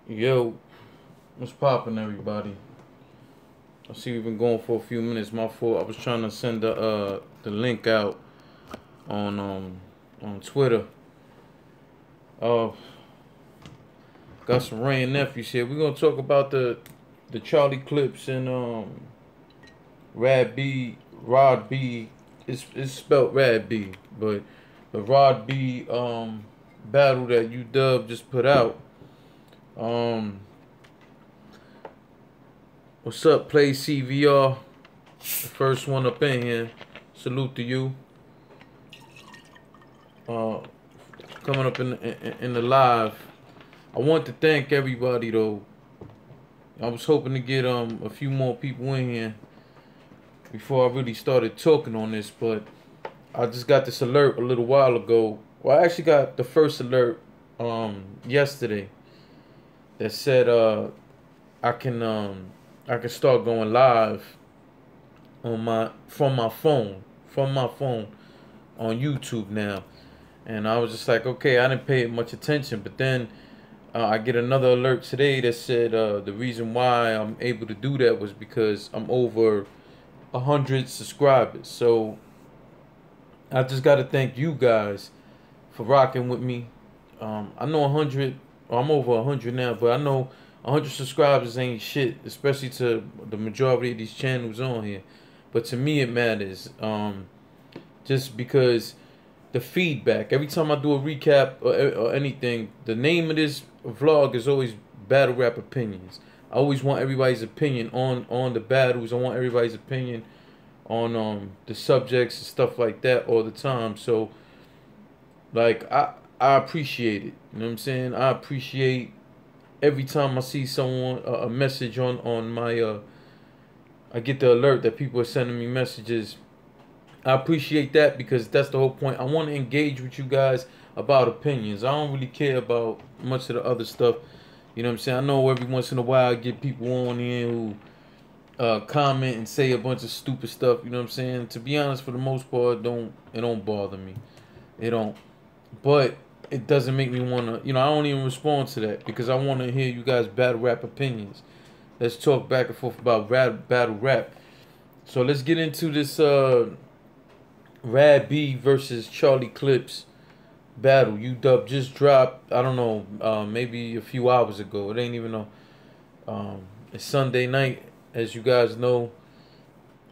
Yo, what's poppin', everybody? I see we've been going for a few minutes. My fault. I was trying to send the link out on Twitter. Uh, got some Ray and nephews here. We're gonna talk about the Charlie Clips and Rod B. It's spelled Rad B, but the Rod B battle that UDubb just put out. Um, What's up, Play CVR? The first one up in here. Salute to you. Coming up in the live. I want to thank everybody though. I was hoping to get a few more people in here before I really started talking on this, but I just got this alert a little while ago. Well, I actually got the first alert yesterday that said I can start going live on from my phone on YouTube now. And I was just like, okay, I didn't pay it much attention, but then I get another alert today that said the reason why I'm able to do that was because I'm over 100 subscribers. So I just got to thank you guys for rocking with me. I know 100, or I'm over 100 now, but I know 100 subscribers ain't shit, especially to the majority of these channels on here. But to me, it matters. Just because the feedback, every time I do a recap or anything, the name of this vlog is always battle rap opinions. I always want everybody's opinion on the battles. I want everybody's opinion on the subjects and stuff like that all the time. So, like, I appreciate it. You know what I'm saying? I appreciate every time I see someone a message on my I get the alert that people are sending me messages. I appreciate that because that's the whole point. I want to engage with you guys about opinions. I don't really care about much of the other stuff. You know what I'm saying? I know every once in a while I get people on here who comment and say a bunch of stupid stuff. You know what I'm saying? To be honest, for the most part, it don't bother me. It don't. But it doesn't make me want to, I don't even respond to that because I want to hear you guys battle rap opinions. Let's talk back and forth about battle rap. So let's get into this Rad B versus Charlie Clips battle. UDubb just dropped, I don't know, maybe a few hours ago. It ain't even know. It's Sunday night, as you guys know.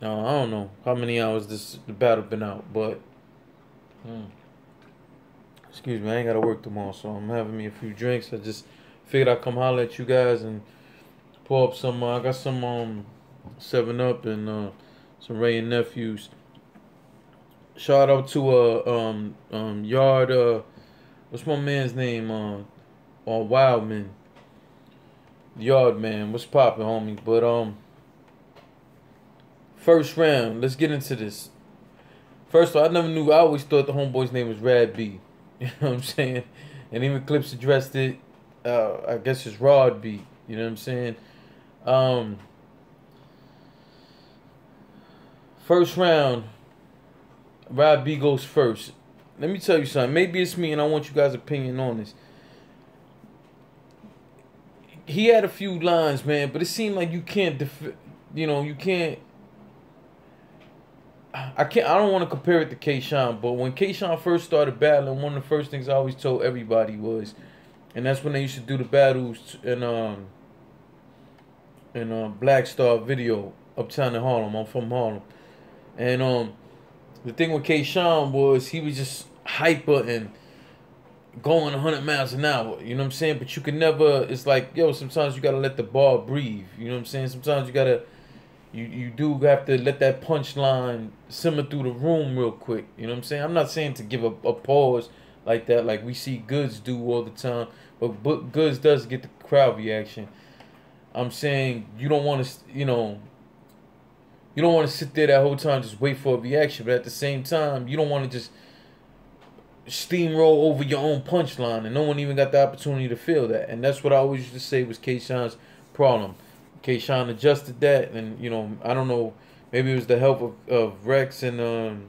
I don't know how many hours the battle been out, but excuse me, I ain't gotta work tomorrow, so I'm having me a few drinks. I just figured I'd come holler at you guys and pull up some. I got some 7-Up and some Ray and nephews. Shout out to Yard. What's my man's name? On Wildman. Yard man. What's poppin', homie? But first round. Let's get into this. First of all, I never knew. I always thought the homeboy's name was Rad B. You know what I'm saying? And even Clips addressed it. I guess it's Rod B. You know what I'm saying? First round. Rod B goes first. Let me tell you something. Maybe it's me, and I want you guys' opinion on this. He had a few lines, man, but it seemed like you can't. You can't. I don't want to compare it to K-Shine, but when K-Shine first started battling, one of the first things I always told everybody was, and that's when they used to do the battles in Black Star Video, Uptown in Harlem. I'm from Harlem, and the thing with K-Shine was he was just hyper and going 100 miles an hour. You know what I'm saying? But you can never. It's like, yo, sometimes you gotta let the bar breathe. You know what I'm saying? Sometimes you gotta. You do have to let that punchline simmer through the room real quick. You know what I'm saying? I'm not saying to give a pause like that, like we see Goods do all the time. But Goods does get the crowd reaction. I'm saying you don't want to, you don't want to sit there that whole time just wait for a reaction. But at the same time, you don't want to just steamroll over your own punchline, and no one even got the opportunity to feel that. And that's what I always used to say was K-Shine's problem. K-Shine adjusted that, and I don't know, maybe it was the help of Rex and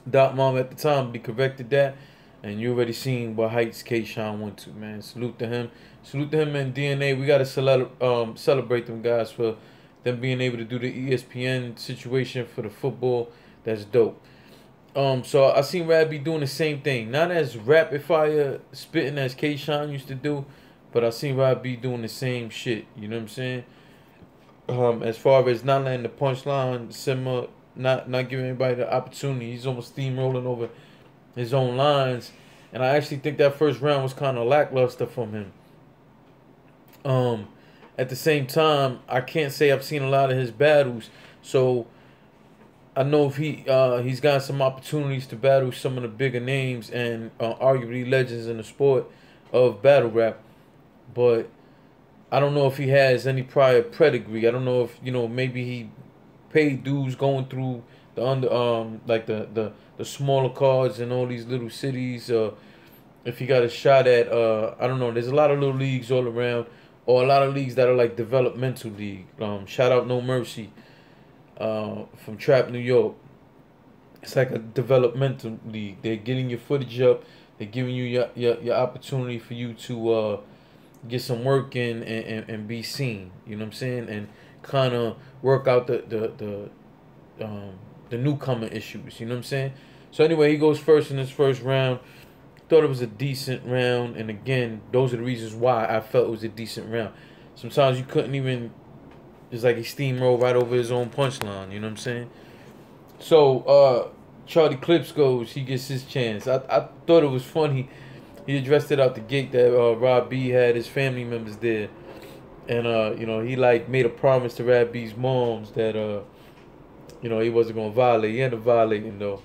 Dot Mom at the time. He corrected that. And you already seen what heights K-Shine went to, man. Salute to him. Salute to him and DNA. We got to celebrate them guys for them being able to do the ESPN situation for the football. That's dope. So I seen Rad be doing the same thing. Not as rapid fire spitting as K-Shine used to do, but I seen Rad be doing the same shit. You know what I'm saying? As far as not letting the punchline simmer, not giving anybody the opportunity. He's almost steamrolling over his own lines. And I actually think that first round was kind of lackluster from him. At the same time, I can't say I've seen a lot of his battles, so I know if he's got some opportunities to battle some of the bigger names and arguably legends in the sport of battle rap, but I don't know if he has any prior pedigree. I don't know if maybe he paid dues going through the like the smaller cards in all these little cities. If he got a shot at I don't know. There's a lot of little leagues all around, or a lot of leagues that are like developmental league. Shout out No Mercy from Trap New York. It's like a developmental league. They're getting your footage up. They're giving you your opportunity for you to get some work in and be seen. You know what I'm saying? And kind of work out the newcomer issues. You know what I'm saying? So anyway, he goes first in his first round. Thought it was a decent round, and again, those are the reasons why I felt it was a decent round. Sometimes you couldn't even. It's like he steamrolled right over his own punchline. You know what I'm saying? So Charlie Clips goes. He gets his chance. I thought it was funny. He addressed it out the gate that Rob B had his family members there, and he like made a promise to Rob B's moms that he wasn't gonna violate. He ended up violating though.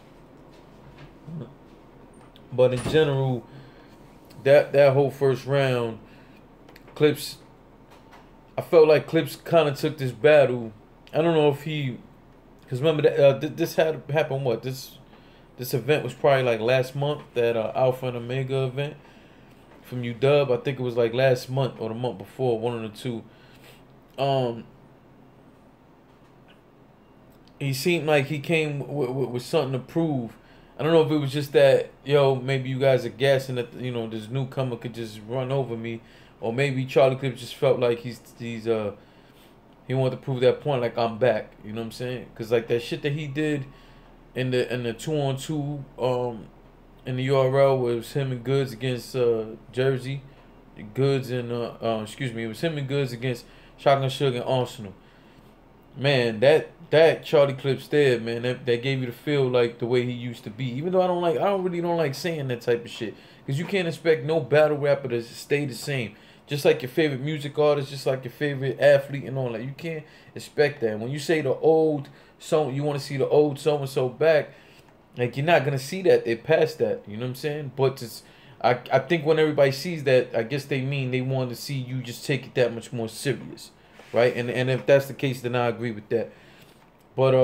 But in general, that whole first round, Clips, I felt like Clips kind of took this battle. I don't know if because remember that this had happened. What this event was probably like last month, that Alpha and Omega event from UDubb. I think it was like last month or the month before, one of the two. He seemed like he came with something to prove. I don't know if it was just that, maybe you guys are guessing that, this newcomer could just run over me. Or maybe Charlie Clips just felt like he wanted to prove that point, like I'm back. You know what I'm saying? Because like that shit that he did in the 2-on-2 in the URL was him and Goods against Jersey. Goods and it was him and Goods against Shotgun Sugar and Arsenal. Man, that Charlie Clips there, man, that gave you the feel like the way he used to be. Even though I really don't like saying that type of shit, because you can't expect no battle rapper to stay the same. Just like your favorite music artist, just like your favorite athlete and all that. You can't expect that. When you say the old song, you want to see the old so and so back, like you're not gonna see that. They're past that. You know what I'm saying? But I think when everybody sees that, I guess they mean they want to see you just take it that much more serious. Right, and if that's the case, then I agree with that. But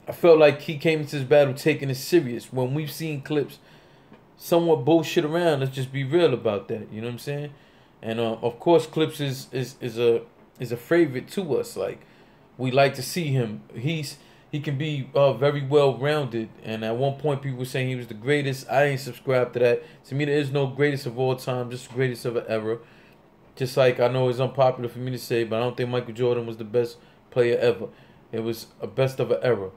I felt like he came into this battle taking it serious. When we've seen Clips somewhat bullshit around, let's just be real about that. You know what I'm saying? And of course, Clips is a favorite to us. Like, we like to see him. He can be very well rounded. And at one point, people were saying he was the greatest. I ain't subscribed to that. To me, there is no greatest of all time, just the greatest of an era. Just like I know it's unpopular for me to say, but I don't think Michael Jordan was the best player ever. It was a best of an era.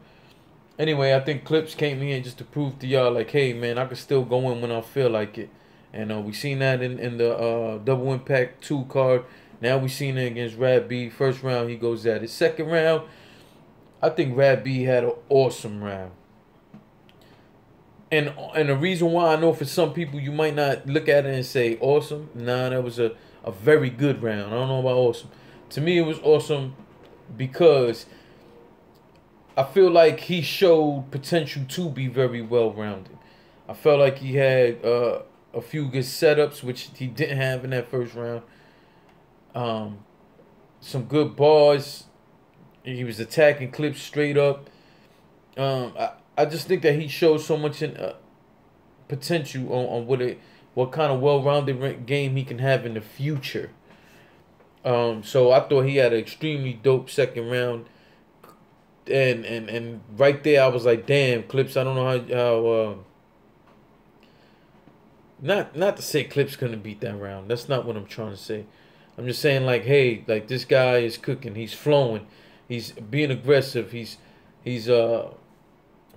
Anyway, I think Clips came in just to prove to y'all, like, hey, man, I can still go in when I feel like it. And we seen that in the Double Impact 2 card. Now we seen it against Rad B. First round, he goes at it. Second round, I think Rad B had an awesome round. And the reason why, I know for some people you might not look at it and say awesome. Nah, that was a very good round. I don't know about awesome. To me, it was awesome because I feel like he showed potential to be very well-rounded. I felt like he had a few good setups, which he didn't have in that first round. Some good bars. He was attacking Clips straight up. I just think that he showed so much potential on what kind of well-rounded game he can have in the future. So I thought he had an extremely dope second round. And right there I was like, damn, Clips, I don't know Not to say Clips couldn't beat that round. That's not what I'm trying to say. I'm just saying like, hey, like this guy is cooking. He's flowing. He's being aggressive. He's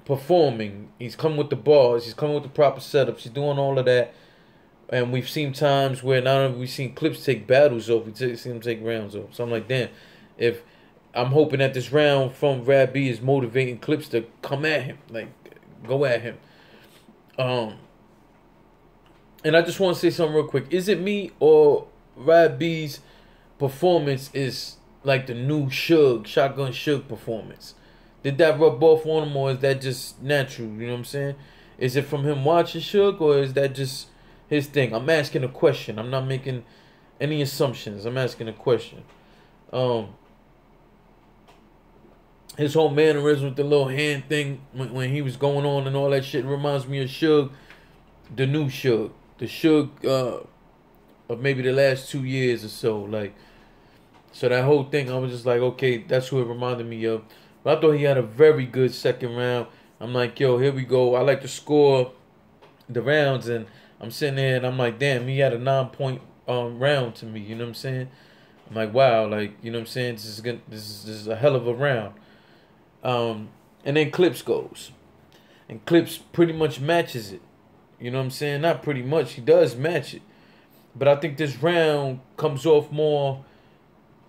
performing. He's coming with the bars. He's coming with the proper setups. He's doing all of that. And we've seen times where not only we've seen Clips take battles off, we've seen him take rounds off. So I'm like, damn, if I'm hoping that this round from Rad B is motivating Clips to come at him, like go at him. And I just want to say something real quick. Is it me or Rad B's performance is like the new Shotgun Suge performance? Did that rub off on him, or is that just natural? You know what I'm saying? Is it from him watching Suge, or is that just his thing? I'm asking a question. I'm not making any assumptions. I'm asking a question. His whole mannerism with the little hand thing when he was going on and all that shit reminds me of Suge, the new Suge. The Suge of maybe the last 2 years or so. Like, so that whole thing, I was just like, okay, that's who it reminded me of. But I thought he had a very good second round. I'm like, yo, here we go. I like to score the rounds, and I'm sitting there and I'm like, damn, he had a 9-point round to me. You know what I'm saying? I'm like, wow, like, you know what I'm saying? This is a hell of a round. And then Clips goes, and Clips pretty much matches it. You know what I'm saying? Not pretty much. He does match it. But I think this round comes off more.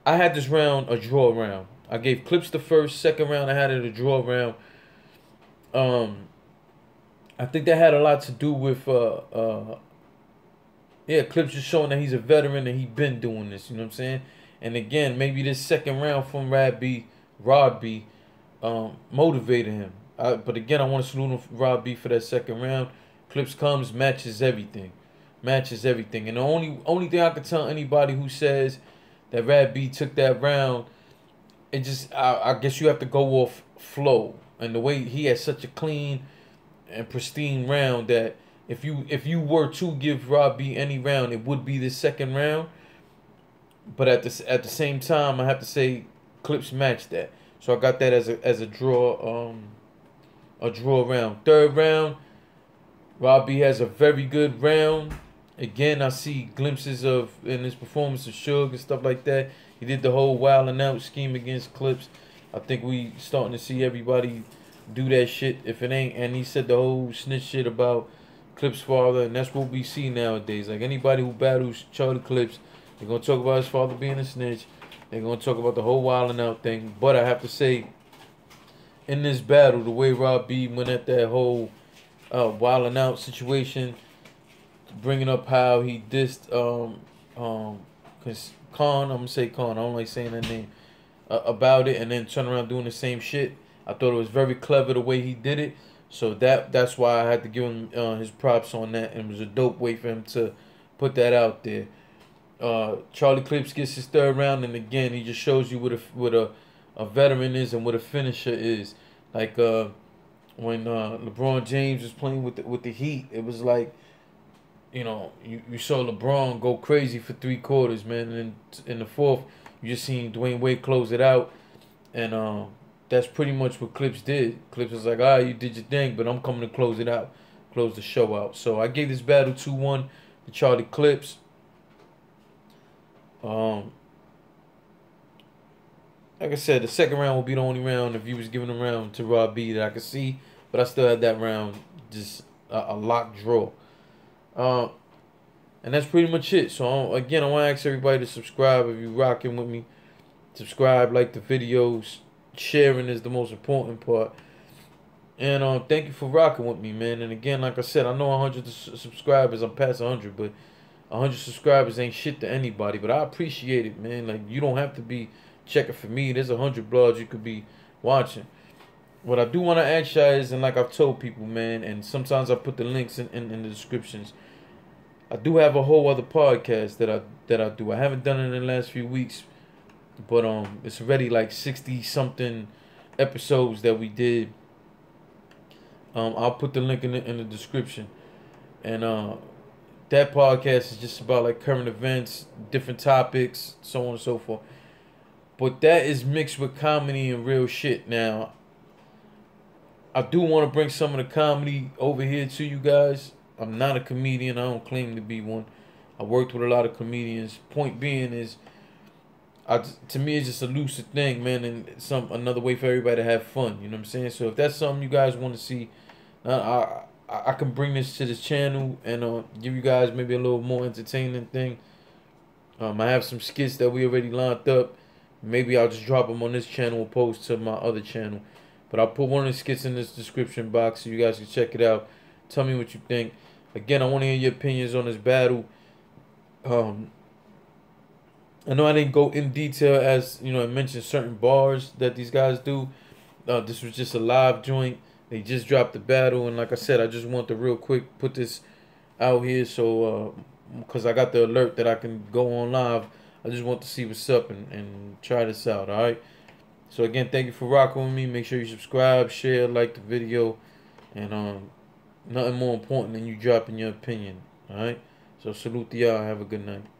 I had this round a draw round. I gave Clips the first. Second round, I had it a draw round. I think that had a lot to do with yeah, Clips just showing that he's a veteran and he been doing this. You know what I'm saying? And again, maybe this second round from Rod B motivated him. But again, I want to salute Rod B for that second round. Clips comes, matches everything. Matches everything. And the only thing I can tell anybody who says that Rad B took that round, it just I guess you have to go off flow. And the way he had such a clean and pristine round that if you were to give Rod B any round, it would be the second round. But at the same time, I have to say Clips matched that. So I got that as a draw round. Third round, Rod B has a very good round. Again, I see glimpses of in his performance of Suge and stuff like that. He did the whole wild and out scheme against Clips. I think we starting to see everybody do that shit. If it ain't, and he said the whole snitch shit about Clips' father, and that's what we see nowadays. Like anybody who battles Charlie Clips, they're gonna talk about his father being a snitch. They're gonna talk about the whole wild and out thing. But I have to say, in this battle, the way Rod B went at that whole wild and out situation, bringing up how he dissed cause Khan, I'm gonna say Khan, I don't like saying that name, about it, and then turn around doing the same shit. I thought it was very clever the way he did it. So that's why I had to give him his props on that, and it was a dope way for him to put that out there. Charlie Clips gets his third round, and again he just shows you what a veteran is and what a finisher is. Like when LeBron James was playing with the Heat, it was like, you know, you saw LeBron go crazy for 3 quarters, man, and then in the fourth you just seen Dwayne Wade close it out, and that's pretty much what Clips did. Clips was like, all right, you did your thing, but I'm coming to close it out, close the show out. So I gave this battle 2-1 to Charlie Clips. Like I said, the second round will be the only round if you was giving a round to Rod B that I could see, but I still had that round just a lock draw. And that's pretty much it. So again, I want to ask everybody to subscribe if you rocking with me. Subscribe, like the videos. Sharing is the most important part. And thank you for rocking with me, man. And again, like I said, I know 100 subscribers. I'm past 100, but 100 subscribers ain't shit to anybody. But I appreciate it, man. Like, you don't have to be checking for me. There's 100 blogs you could be watching. What I do want to ask y'all is, and like I've told people, man, and sometimes I put the links in the descriptions, I do have a whole other podcast that I do. I haven't done it in the last few weeks, but it's already like 60 something episodes that we did. I'll put the link in the description, and that podcast is just about like current events, different topics, so on and so forth. But that is mixed with comedy and real shit. Now, I do want to bring some of the comedy over here to you guys. I'm not a comedian. I don't claim to be one. I worked with a lot of comedians. Point being is, to me, it's just a lucid thing, man, and another way for everybody to have fun. You know what I'm saying? So if that's something you guys want to see, I can bring this to this channel and give you guys maybe a little more entertaining thing. I have some skits that we already lined up. Maybe I'll just drop them on this channel opposed to my other channel. But I'll put one of the skits in this description box so you guys can check it out. Tell me what you think. Again, I want to hear your opinions on this battle. I know I didn't go in detail as, you know, I mentioned certain bars that these guys do. This was just a live joint. They just dropped the battle. And like I said, I just want to real quick put this out here so because I got the alert that I can go on live. I just want to see what's up and try this out, all right? So again, thank you for rocking with me. Make sure you subscribe, share, like the video, and nothing more important than you dropping your opinion, all right? So salute to y'all. Have a good night.